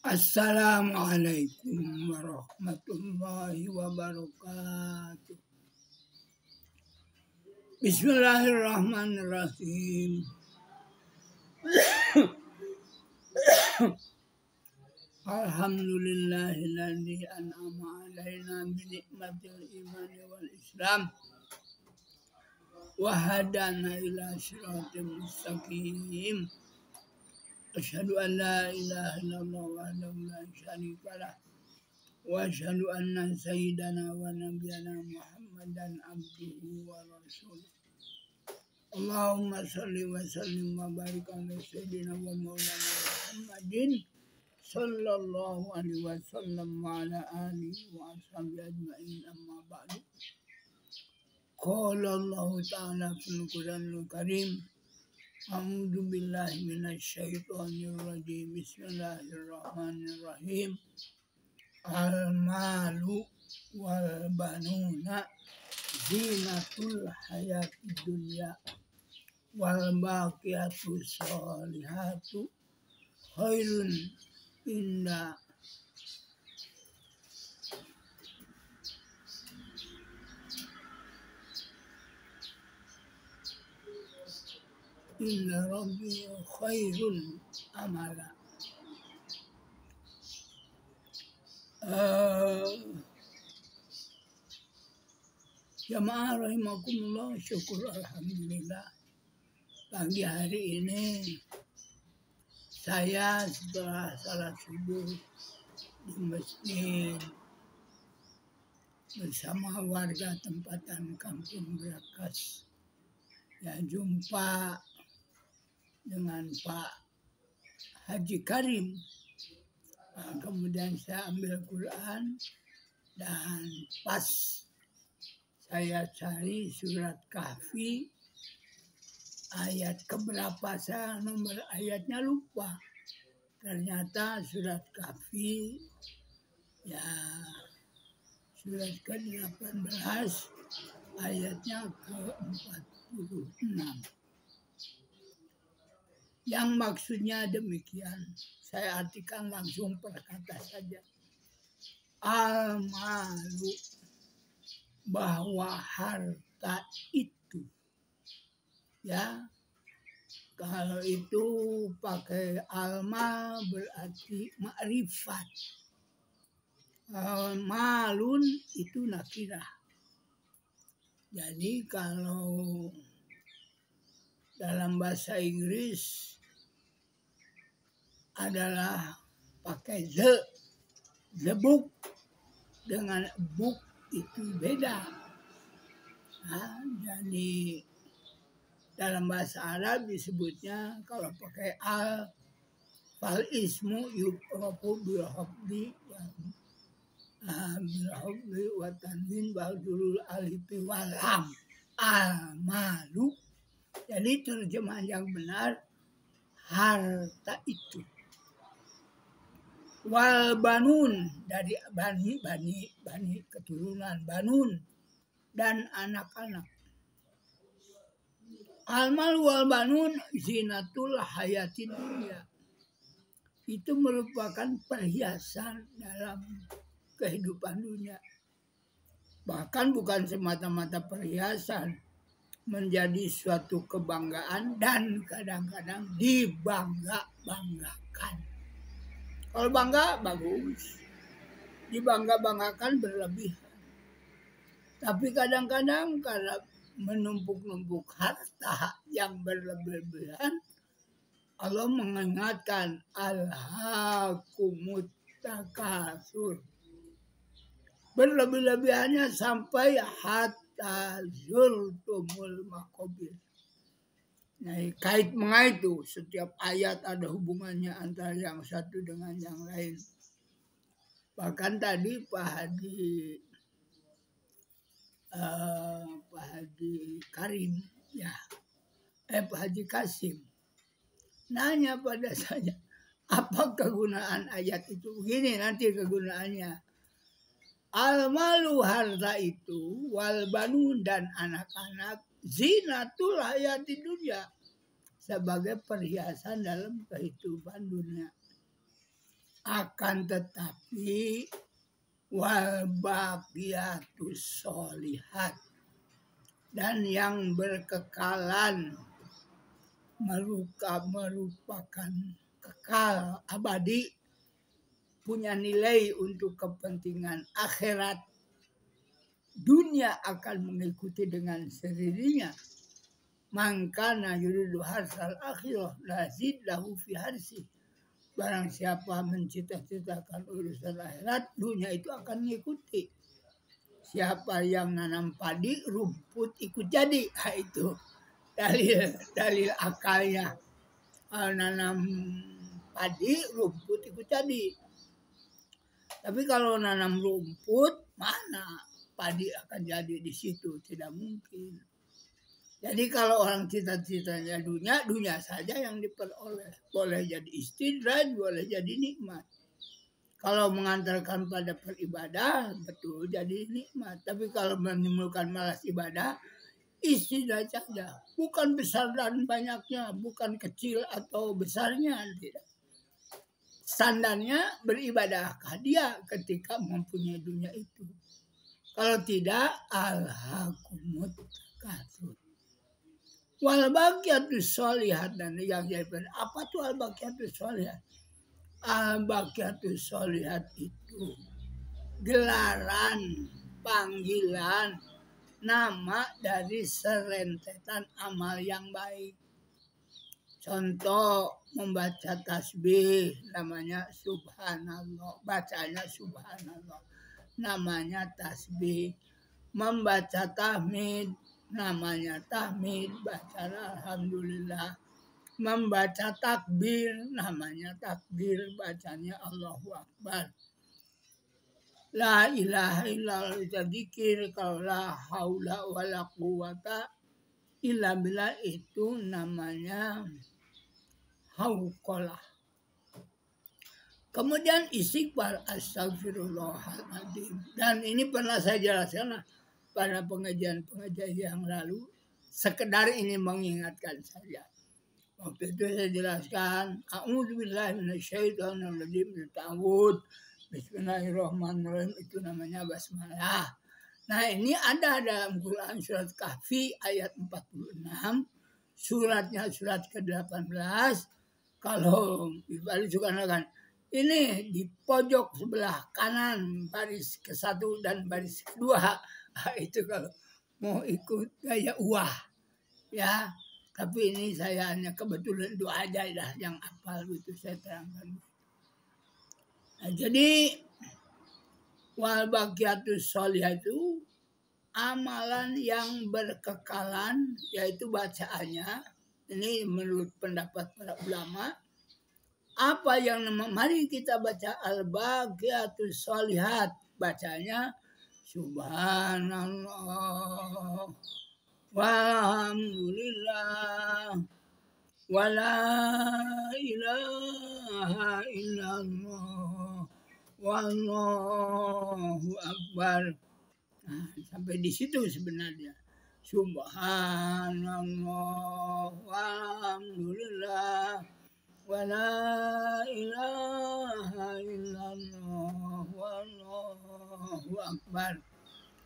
Assalamualaikum warahmatullahi wabarakatuh. Bismillahirrahmanirrahim. Alhamdulillahilladzi an'ama alaina bi ni'matil imani wal islam wa hadana ila siratal mustaqim. Asyhadu an la ilaha illallah wahdahu la syarika lah wa asyhadu anna sayyidana wa nabiyyana Muhammadan abduhu wa rasuluh. Allahumma shalli wa sallim wa barik ala sayyidina wa maulana Muhammadin sallallahu alaihi wasallam wa ala alihi wa ashabihi ajma'in, amma ba'du. Qala Allah ta'ala fil Qur'anil Karim, a'udzu billahi minasy syaithanir rajim. Bismillahirrahmanirrahim. Al-malu wal banuna zinatul hayatid dunya wal baqiyatus sholihatu khairun inda rabbi khairun amala. Jamaah rahimakumullah, syukur alhamdulillah. Pagi hari ini saya setelah salat subuh di masjid bersama warga tempatan Kampung Brakas, ya, jumpa dengan Pak Haji Karim. Nah, kemudian saya ambil Quran dan pas saya cari surat Kahfi ayat keberapa, saya nomor ayatnya lupa. Ternyata surat Kahfi ya surat ke-18 ayatnya ke-46. Yang maksudnya demikian, saya artikan langsung per kata saja. Al-malu, bahwa harta itu, ya, kalau itu pakai alma berarti ma'rifat. Malun itu nakirah. Jadi kalau dalam bahasa Inggris adalah pakai the book dengan book itu beda. Nah, jadi dalam bahasa Arab disebutnya kalau pakai al fal ismu yuqrabu bil habdi wa tanwin ba'dul alif wal lam al malu. Jadi terjemahan yang benar harta itu. Wal banun, dari bani keturunan banun dan anak-anak. Al-mal wal banun zinatul hayatid dunya. Itu merupakan perhiasan dalam kehidupan dunia. Bahkan bukan semata-mata perhiasan, menjadi suatu kebanggaan dan kadang-kadang dibangga-banggakan. Kalau bangga bagus, dibangga-banggakan berlebihan. Tapi kadang-kadang kalau menumpuk-numpuk harta yang berlebihan, Allah mengingatkan alhaakumut takatsur. Berlebih-lebihannya sampai hatta zurtumul maqabir. Nah, kait mengait itu, setiap ayat ada hubungannya antara yang satu dengan yang lain. Bahkan tadi Pak Haji Karim, ya, Pak Haji Kasim nanya pada saya, apa kegunaan ayat itu? Begini nanti kegunaannya. Al-malu, harta itu, wal banun dan anak-anak, zinatul hayati dunya, sebagai perhiasan dalam kehidupan dunia. Akan tetapi wal baqiyatus sholihat, dan yang berkekalan merupakan kekal abadi, punya nilai untuk kepentingan akhirat. Dunia akan mengikuti dengan sendirinya. Mangkana yuridu harsal akhirah lazid lahu fi harsi. Barang siapa mencita-citakan urusan akhirat, dunia itu akan mengikuti. Siapa yang nanam padi, rumput ikut jadi. Nah, itu dalil akalnya. Nanam padi, rumput ikut jadi. Tapi kalau nanam rumput, mana padi akan jadi di situ? Tidak mungkin. Jadi kalau orang cita-citanya dunia saja yang diperoleh. Boleh jadi istidraj, boleh jadi nikmat. Kalau mengantarkan pada beribadah, betul jadi nikmat. Tapi kalau menimbulkan malas ibadah, istidraj saja. Bukan besar dan banyaknya, bukan kecil atau besarnya. Tidak. Standarnya beribadahkah dia ketika mempunyai dunia itu. Kalau tidak, alhaqumut takatsur. Wal baqiyatus sholihat, dan yang jadi apa tuh al baqiyatus sholihat? Al baqiyatus sholihat itu gelaran, panggilan, nama dari serentetan amal yang baik. Contoh membaca tasbih namanya subhanallah, bacanya subhanallah, namanya tasbih. Membaca tahmid namanya tahmid, bacanya alhamdulillah. Membaca takbir namanya takbir, bacanya Allahu Akbar. La ilaha illallah zikir, kalau la haula wala quwata illa billah itu namanya hauqalah. Kemudian istighfar, astagfirullahaladzim. Dan ini pernah saya jelaskan pada pengajian-pengajian yang lalu. Sekedar ini mengingatkan saja. Waktu itu saya jelaskan, a'udzubillahi minasyaitonirrajim, ta'awud, bismillahirrahmanirrahim, itu namanya basmalah. Nah, ini ada dalam Quran surat Kahfi ayat 46, suratnya surat ke-18. Kalau Ibu juga kan, ini di pojok sebelah kanan baris ke-1 dan baris ke-2. Nah, itu kalau mau ikut gaya uah ya. Tapi ini saya hanya kebetulan itu aja dah yang hafal itu saya terangkan. Nah, jadi wal baqiyatus sholihah itu amalan yang berkekalan, yaitu bacaannya. Ini menurut pendapat para ulama. Apa yang mari kita baca al baqiyatus sholihat, bacanya subhanallah walhamdulillah wala ilaha illallah wallahu akbar. Nah, sampai di situ sebenarnya. Subhanallah walhamdulillah wala ilaha illallah wallahu akbar.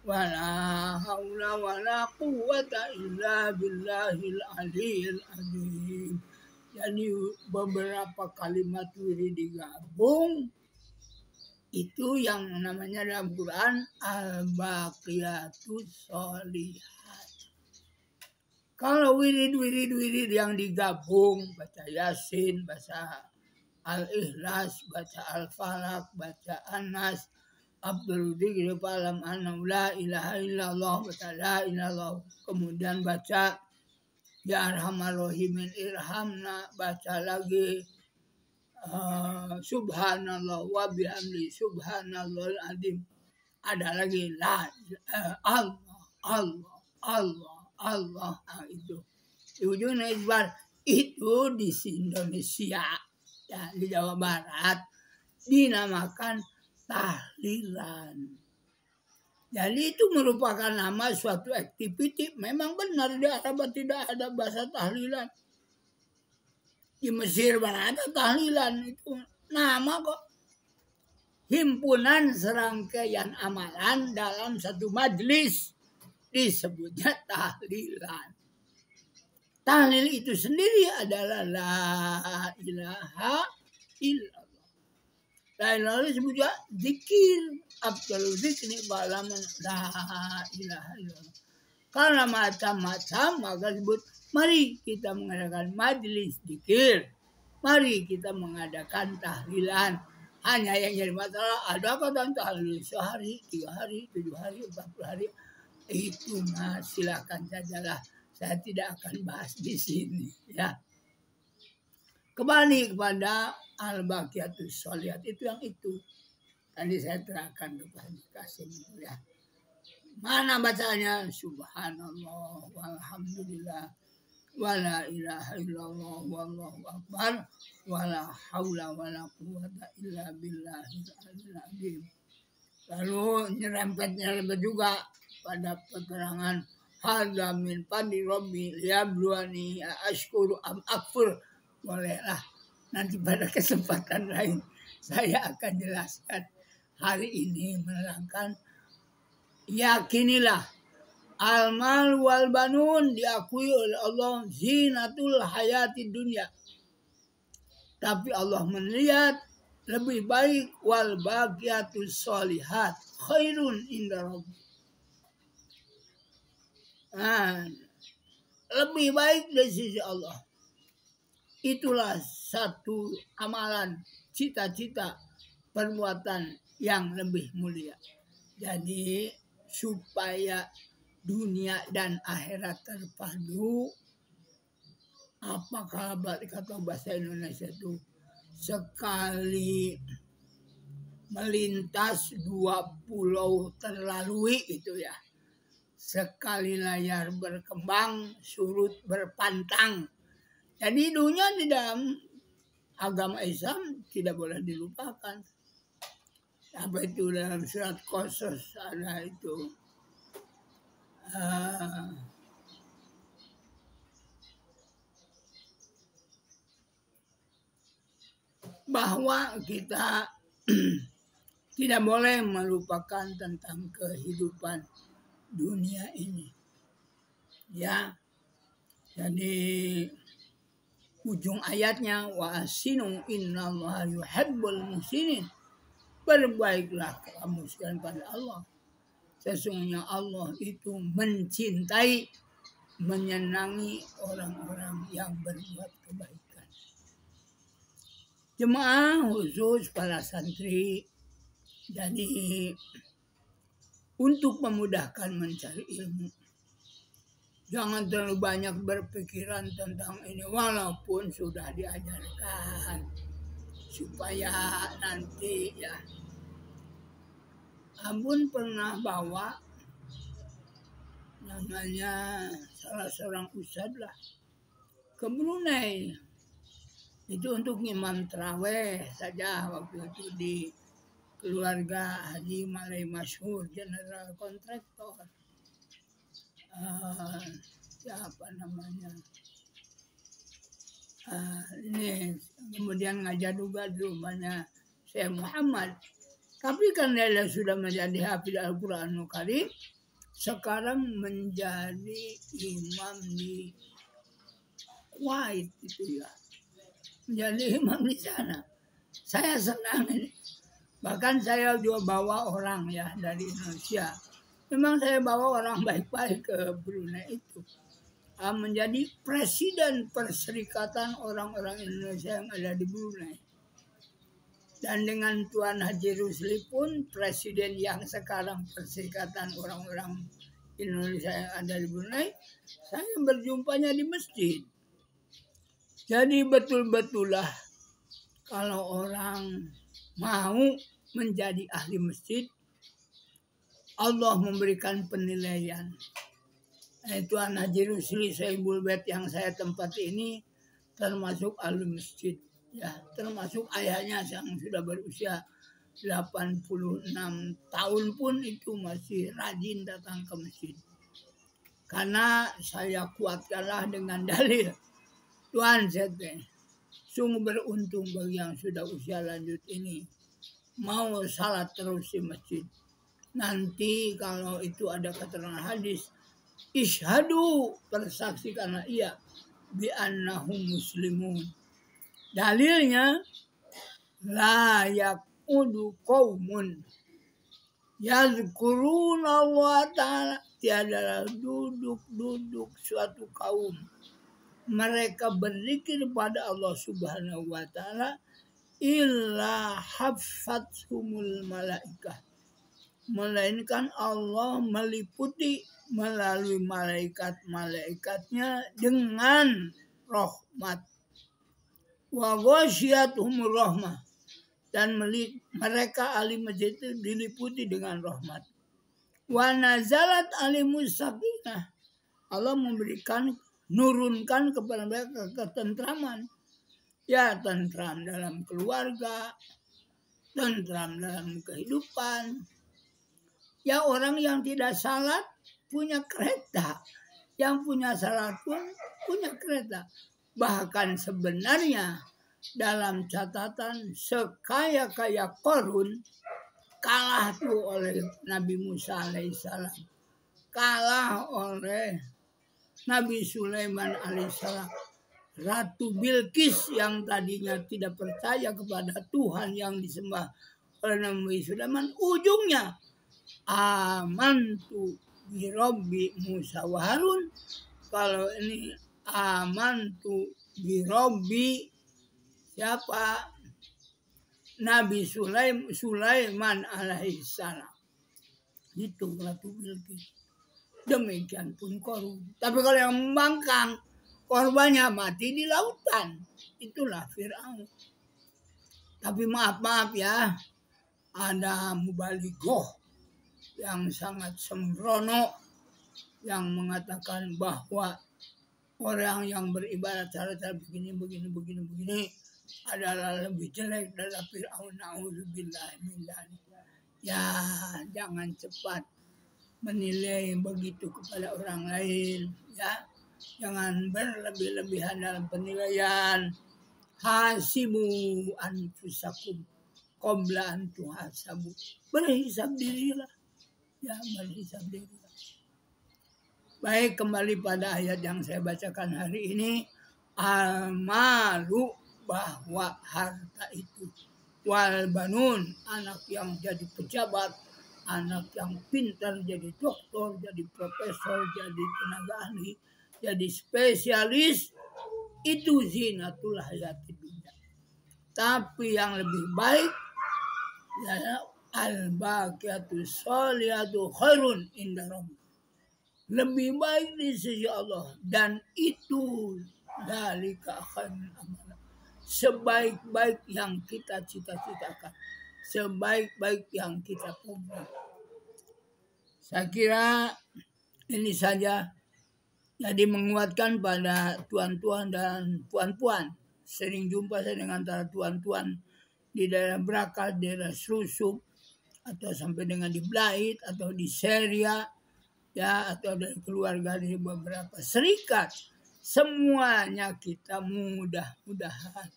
Wala haula wala quwwata illa billahil aliyil azim. Jadi beberapa kalimat wirid digabung, itu yang namanya dalam Quran al-baqiyatus sholihat. Kalau wirid yang digabung, baca Yasin, baca Al-Ikhlas, baca Al-Falaq, baca An-Nas, Abdul Dzikri falam annahu la ilaha illallah, baca la ilallah. Kemudian baca ya arhamar rahimin irhamna, baca lagi subhanallah wa bihamdi subhanallahil azim. Ada lagi la Allah itu. Di ujungnya itu di Indonesia ya, di Jawa Barat dinamakan tahlilan. Jadi itu merupakan nama suatu aktiviti. Memang benar di Arab tidak ada bahasa tahlilan. Di Mesir mana ada tahlilan, itu nama kok. himpunan serangkaian amalan dalam satu majelis, disebutnya tahlilan. Tahlil itu sendiri adalah la ilaha illallah. La ilaha illallah disebut juga zikir. Abdul zikri balaman la ilaha illallah. Karena macam-macam maka disebut mari kita mengadakan majelis zikir. Mari kita mengadakan tahlilan. Hanya yang jadi masalah, ada kata tahlil sehari, 3 hari, 7 hari, 40 hari. Itu mah silakan sajalah. Saya tidak akan bahas di sini. Ya. Kembali kepada al-baqiyatus sholihat, itu yang itu. Tadi saya terangkan kepada Kasim. Ya. Mana bacanya? Subhanallah, walhamdulillah, wala ilaha illallah, wallahu akbar, wala haula wala quwwata illa billahil aliyil azim. Lalu nyerempet juga pada keterangan hadza min fadli rabbi liyabluwani ashkuru am akfur. Bolehlah nanti pada kesempatan lain saya akan jelaskan. Hari ini menerangkan yakinilah al-mal wal banun diakui oleh Allah zinatul hayati dunia. Tapi Allah melihat lebih baik wal baqiyatus sholihat khairun inda rabbi. Lebih baik dari sisi Allah. Itulah satu amalan, cita-cita, perbuatan yang lebih mulia. Jadi supaya dunia dan akhirat terpadu, apakah kata bahasa Indonesia itu sekali melintas 2 pulau terlalui itu ya. Sekali layar berkembang surut berpantang. Jadi dunia di dalam agama Islam tidak boleh dilupakan. Apa itu dalam surat Qasas ada itu. Bahwa kita tidak boleh melupakan tentang kehidupan dunia ini. Ya. Jadi ujung ayatnya wa asinu innallaha yuhibbul muhsinin. Berbaiklah kamu sekalian pada Allah. Sesungguhnya Allah itu mencintai, menyenangi orang-orang yang berbuat kebaikan. Jemaah khusus para santri, jadi untuk memudahkan mencari ilmu, jangan terlalu banyak berpikiran tentang ini walaupun sudah diajarkan supaya nanti ya. Abun pernah bawa namanya salah seorang ustadz lah ke Brunei. Itu untuk imam terawih saja waktu itu di keluarga Haji Malay Masyhur General Kontraktor. Siapa namanya? Ini kemudian ngajar juga di rumahnya Syekh Muhammad. Tapi karena dia sudah menjadi hafiz Al-Quranul Karim, sekarang menjadi imam di Kuwait itu ya. Menjadi imam di sana. Saya senang ini. Bahkan saya juga bawa orang ya dari Indonesia. Memang saya bawa orang baik-baik ke Brunei itu. Menjadi presiden Perserikatan Orang-orang Indonesia yang ada di Brunei. Dan dengan Tuan Haji Rusli pun presiden yang sekarang Perserikatan Orang-orang Indonesia yang ada di Brunei, saya berjumpanya di masjid. Jadi betul-betullah kalau orang mau menjadi ahli masjid, Allah memberikan penilaian. Tuan Haji Rusli Saibul Bait yang saya tempati ini termasuk ahli masjid. Ya, termasuk ayahnya yang sudah berusia 86 tahun pun itu masih rajin datang ke masjid. Karena saya kuatkanlah dengan dalil. Tuan sete, sungguh beruntung bagi yang sudah usia lanjut ini. mau salat terus di masjid. Nanti kalau itu ada keterangan hadis, isyhadu, persaksikanlah ia bi annahum muslimun. Dalilnya la yaqudu qaumun yazkuruna Allah ta'ala, tiadalah duduk suatu kaum mereka berzikir pada Allah Subhanahu wa ta'ala illa haffathumul malaikah, melainkan Allah meliputi melalui malaikat-malaikatnya dengan rahmat. Wa ghasyiyatuhumur rahmah, dan mereka ahli masjid itu diliputi dengan rahmat. Wa nazalat alimus sakinah, Allah nurunkan kepada mereka ketentraman. Ya, tentram dalam keluarga, tentram dalam kehidupan. Ya, orang yang tidak salat punya kereta, yang punya salat pun punya kereta. Bahkan sebenarnya dalam catatan sekaya-kaya Qarun kalah tuh oleh Nabi Musa alaihissalam, kalah oleh Nabi Sulaiman alaihissalam. Ratu Bilqis yang tadinya tidak percaya kepada Tuhan yang disembah oleh Nabi Sulaiman, ujungnya amantu bi Rabbi Musa wa Harun. Kalau ini amantu bi Rabbi siapa? Nabi Sulaiman alaihissalam. Itu Ratu Bilqis. Demikian pun Qarun. Tapi kalau yang membangkang, korbannya mati di lautan. Itulah Fir'aun. Tapi maaf ya, ada mubalighah yang sangat sembrono yang mengatakan bahwa orang yang beribadat cara-cara begini adalah lebih jelek dari Fir'aun. Na'udzubillah min dzalik. Ya, jangan cepat menilai begitu kepada orang lain, ya. Jangan berlebih-lebihan dalam penilaian. Hasibu anfusakum qabla an tuhasabu. Berhisab dirilah. Ya, berhisab dirilah. Baik, kembali pada ayat yang saya bacakan hari ini. Al-malu, bahwa harta itu. Wal banun, anak yang jadi pejabat, anak yang pintar jadi dokter, jadi profesor, jadi tenaga ahli, jadi spesialis, itu zinatul hayati dunya. Tapi yang lebih baik ya al-baqiyatus sholihatu khairun inda rabbik. Lebih baik di sisi Allah, dan itu dzalika khairul amal. Sebaik-baik yang kita cita-citakan, sebaik-baik yang kita punya. Saya kira ini saja. Jadi menguatkan pada tuan-tuan dan puan-puan. Sering jumpa saya dengan antara tuan-tuan di daerah Brakas, daerah Slusup, atau sampai dengan di Blait atau di Seria, ya, atau dari keluarga dari beberapa serikat. Semuanya kita mudah-mudahan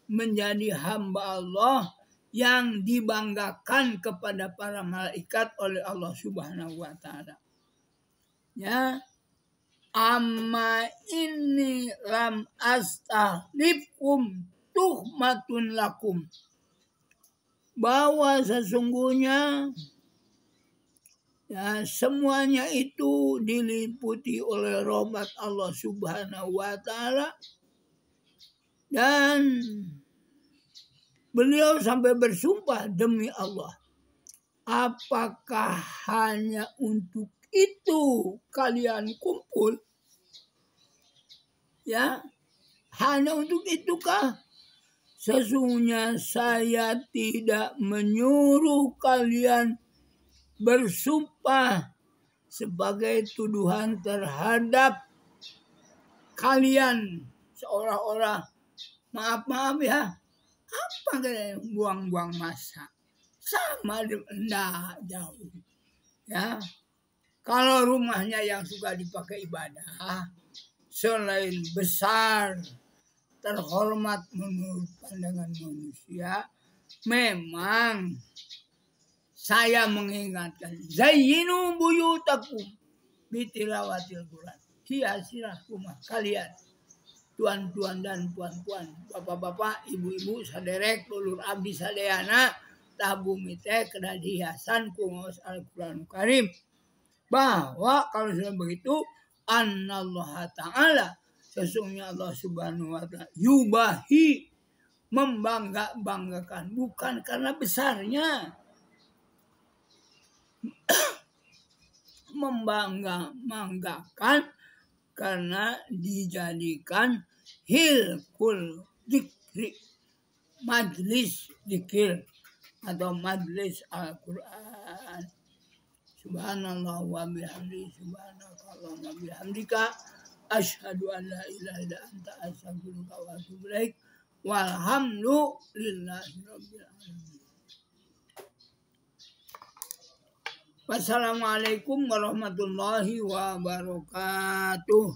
menjadi hamba Allah yang dibanggakan kepada para malaikat oleh Allah Subhanahu wa ta'ala. Ya, amma inni lam astahlifkum tuhmatun lakum, bahwa sesungguhnya ya semuanya itu diliputi oleh rahmat Allah Subhanahu wa ta'ala. Dan beliau sampai bersumpah, demi Allah, apakah hanya untuk itu kalian kumpul? Ya, hanya untuk itukah? Sesungguhnya saya tidak menyuruh kalian bersumpah sebagai tuduhan terhadap kalian, seolah-olah maaf ya, apa kalian buang-buang masa, sama enggak jauh ya. Kalau rumahnya yang suka dipakai ibadah, selain besar terhormat menurut pandangan manusia, memang saya mengingatkan, zayyinu buyutakum bitilawatil Quran. Hiasilah rumah kalian, tuan-tuan dan puan-puan, bapak-bapak, ibu-ibu, saderek, dulur abdi sadayana, tabumi teh kedah hiasan ku ngaos Al-Qur'an Karim. Bahwa kalau sudah begitu, anallaha ta'ala, sesungguhnya Allah Subhanahu wa ta'ala yubahi, membanggakan, bukan karena besarnya, membanggakan karena dijadikan hilkul dzikri, majlis zikir atau majlis Al-Quran. Subhanallah wa bihamdi, subhanakallah wa bihamdika, asyhadu an la ilaha illa anta, astaghfiruka wa atubu ilaik, walhamdulillahi rabbil alamin. Wassalamualaikum warahmatullahi wabarakatuh.